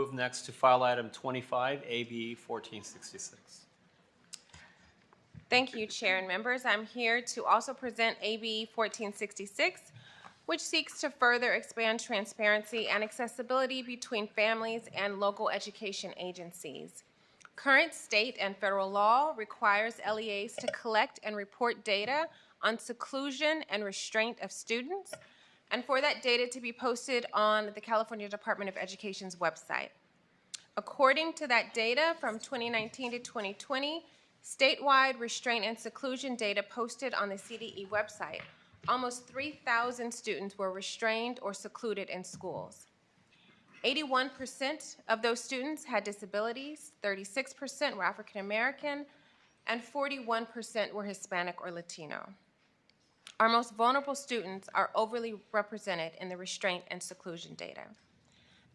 Move next to file item 25, AB 1466. Thank you, Chair and members. I'm here to also present AB 1466, which seeks to further expand transparency and accessibility between families and local education agencies. Current state and federal law requires LEAs to collect and report data on seclusion and restraint of students, and for that data to be posted on the California Department of Education's website. According to that data from 2019 to 2020, statewide restraint and seclusion data posted on the CDE website, almost 3,000 students were restrained or secluded in schools. 81% of those students had disabilities, 36% were African American, and 41% were Hispanic or Latino. Our most vulnerable students are overly represented in the restraint and seclusion data.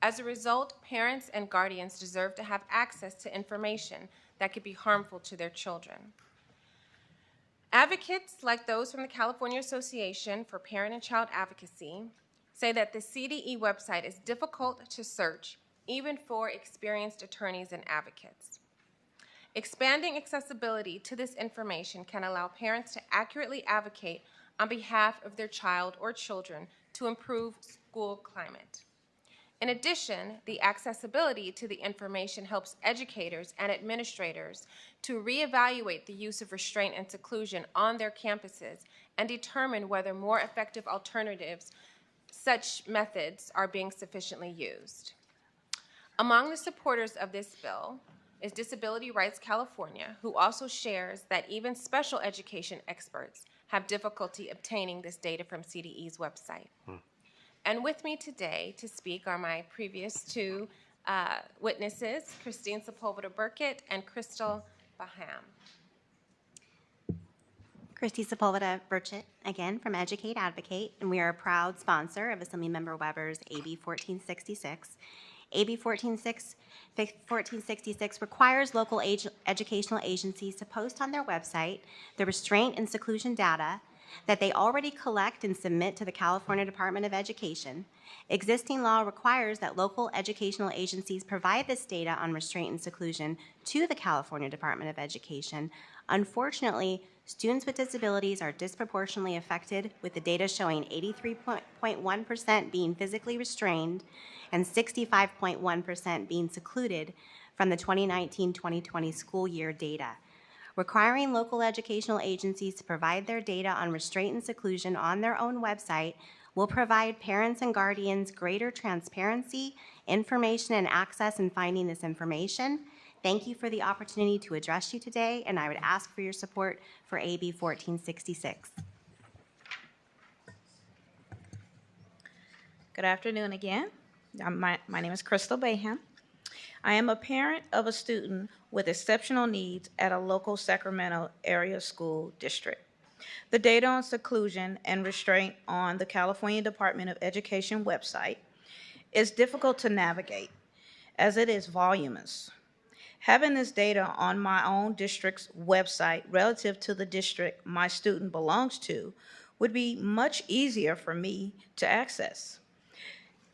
As a result, parents and guardians deserve to have access to information that could be harmful to their children. Advocates like those from the California Association for Parent and Child Advocacy say that the CDE website is difficult to search, even for experienced attorneys and advocates. Expanding accessibility to this information can allow parents to accurately advocate on behalf of their child or children to improve school climate. In addition, the accessibility to the information helps educators and administrators to reevaluate the use of restraint and seclusion on their campuses and determine whether more effective alternatives, such methods, are being sufficiently used. Among the supporters of this bill is Disability Rights California, who also shares that even special education experts have difficulty obtaining this data from CDE's website. And with me today to speak are my previous two witnesses, Christine Sepulveda-Burkett and Crystal Baham. Christy Sepulveda-Burkett, again from Educate Advocate, and we are a proud sponsor of Assemblymember Weber's AB 1466. AB 1466 requires local educational agencies to post on their website the restraint and seclusion data that they already collect and submit to the California Department of Education. Existing law requires that local educational agencies provide this data on restraint and seclusion to the California Department of Education. Unfortunately, students with disabilities are disproportionately affected, with the data showing 83.1% being physically restrained and 65.1% being secluded from the 2019-2020 school year data. Requiring local educational agencies to provide their data on restraint and seclusion on their own website will provide parents and guardians greater transparency, information, and access in finding this information. Thank you for the opportunity to address you today, and I would ask for your support for AB 1466. Good afternoon again. My name is Crystal Baham. I am a parent of a student with exceptional needs at a local Sacramento area school district. The data on seclusion and restraint on the California Department of Education website is difficult to navigate, as it is voluminous. Having this data on my own district's website relative to the district my student belongs to would be much easier for me to access.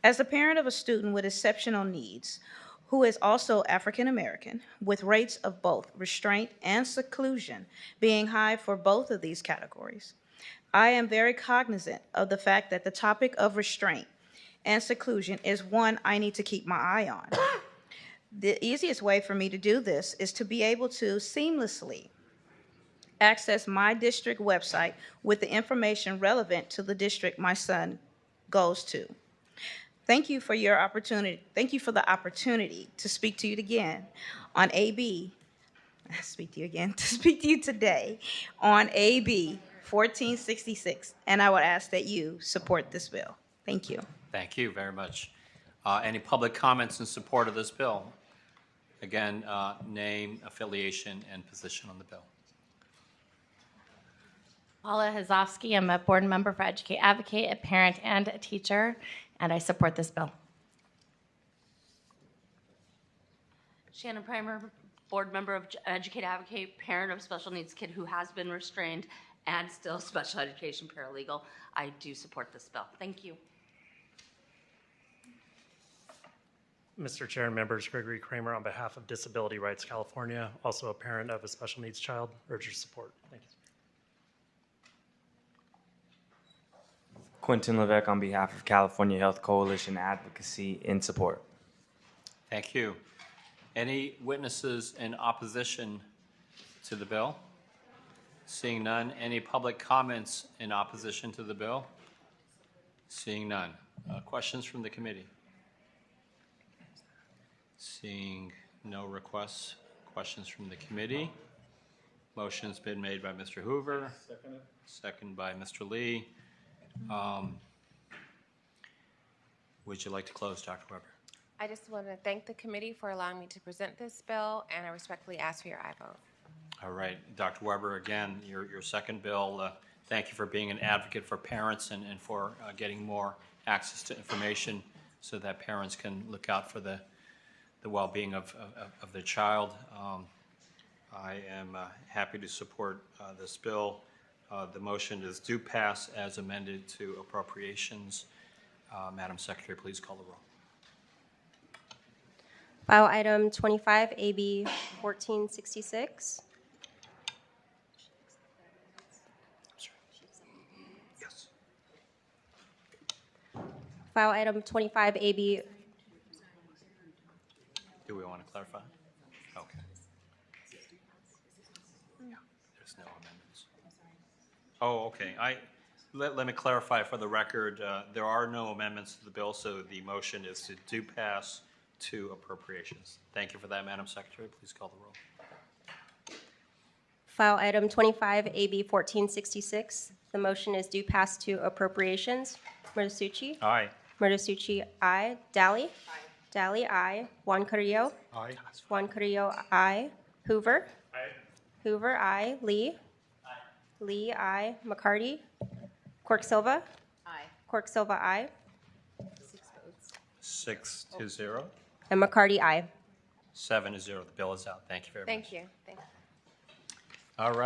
As a parent of a student with exceptional needs, who is also African American, with rates of both restraint and seclusion being high for both of these categories, I am very cognizant of the fact that the topic of restraint and seclusion is one I need to keep my eye on. The easiest way for me to do this is to be able to seamlessly access my district website with the information relevant to the district my son goes to. Thank you for your opportunity. Thank you for the opportunity to speak to you again on to speak to you today on AB 1466, and I would ask that you support this bill. Thank you. Thank you very much. Any public comments in support of this bill? Again, name, affiliation, and position on the bill. Paula Hazovsky. I'm a board member for Educate Advocate, a parent and a teacher, and I support this bill. Shannon Primer, board member of Educate Advocate, parent of special needs kid who has been restrained and still special education paralegal. I do support this bill. Thank you. Mr. Chair and members, Gregory Kramer on behalf of Disability Rights California, also a parent of a special needs child, urge your support. Thank you. Quentin Levesque on behalf of California Health Coalition Advocacy in support. Thank you. Any witnesses in opposition to the bill? Seeing none. Any public comments in opposition to the bill? Seeing none. Questions from the committee? Seeing no requests. Questions from the committee? Motion's been made by Mr. Hoover. Second by Mr. Lee. Would you like to close, Dr. Weber? I just want to thank the committee for allowing me to present this bill, and I respectfully ask for your aye vote. All right, Dr. Weber, again, your second bill, thank you for being an advocate for parents and for getting more access to information so that parents can look out for the well-being of their child. I am happy to support this bill. The motion is do pass as amended to appropriations. Madam Secretary, please call the roll. File item 25, AB 1466. Yes. File item 25, AB. Do we want to clarify? Okay. Yeah, there's no amendments. Oh, okay. Let me clarify for the record. There are no amendments to the bill, so the motion is to do pass to appropriations. Thank you for that, Madam Secretary. Please call the roll. File item 25, AB 1466. The motion is due pass to appropriations. Murasucci? Aye. Murasucci, aye. Dally? Aye. Dally, aye. Juan Carrillo? Aye. Juan Carrillo, aye. Hoover? Aye. Hoover, aye. Lee? Aye. Lee, aye. McCarty? Quirk Silva? Aye. Quirk Silva, aye. 6-0. And McCarty, aye. 7-0. The bill is out. Thank you very much. Thank you. Thank you. All right.